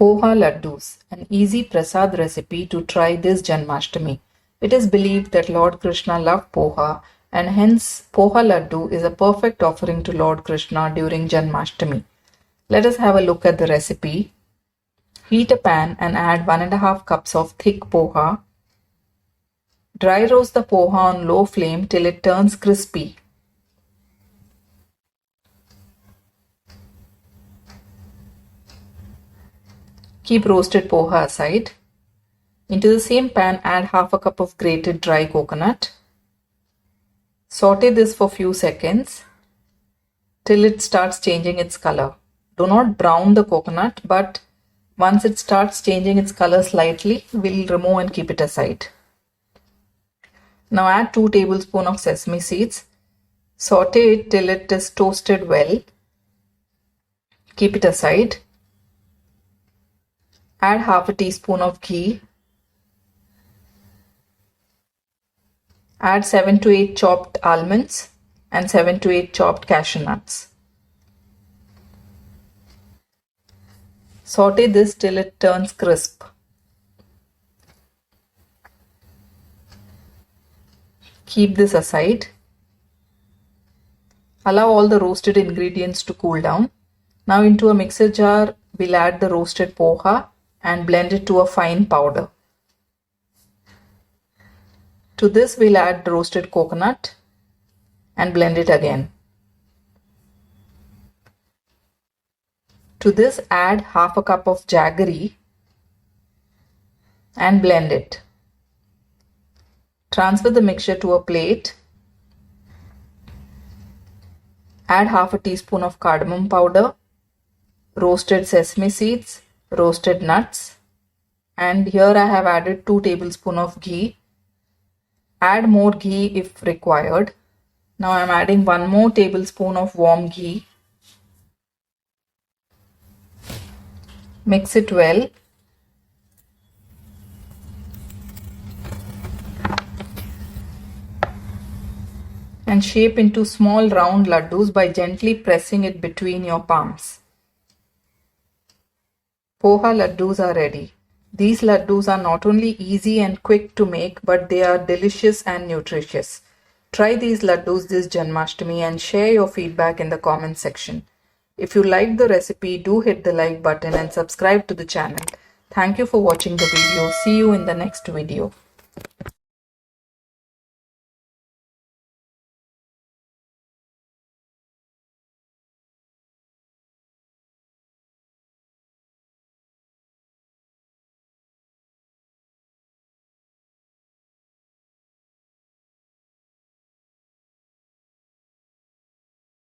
Poha Laddoos, an easy Prasad recipe to try this Janmashtami. It is believed that Lord Krishna loved Poha and hence Poha Laddoo is a perfect offering to Lord Krishna during Janmashtami. Let us have a look at the recipe. Heat a pan and add 1.5 cups of thick poha. Dry roast the poha on low flame till it turns crispy. Keep roasted poha aside. Into the same pan add half a cup of grated dry coconut. Saute this for few seconds till it starts changing its color. Do not brown the coconut, but once it starts changing its color slightly, we'll remove and keep it aside. Now add 2 tablespoons of sesame seeds. Saute it till it is toasted well. Keep it aside. Add half a teaspoon of ghee. Add 7 to 8 chopped almonds and 7 to 8 chopped cashew nuts. Saute this till it turns crisp. Keep this aside. Allow all the roasted ingredients to cool down. Now into a mixer jar, we'll add the roasted poha and blend it to a fine powder. To this we'll add the roasted coconut and blend it again. To this add half a cup of jaggery and blend it. Transfer the mixture to a plate. Add half a teaspoon of cardamom powder, roasted sesame seeds, roasted nuts, and here I have added 2 tablespoons of ghee. Add more ghee if required. Now I am adding 1 more tablespoon of warm ghee. Mix it well. And shape into small round laddoos by gently pressing it between your palms. Poha laddoos are ready. These laddoos are not only easy and quick to make, but they are delicious and nutritious. Try these laddoos this Janmashtami and share your feedback in the comment section. If you liked the recipe, do hit the like button and subscribe to the channel. Thank you for watching the video. See you in the next video.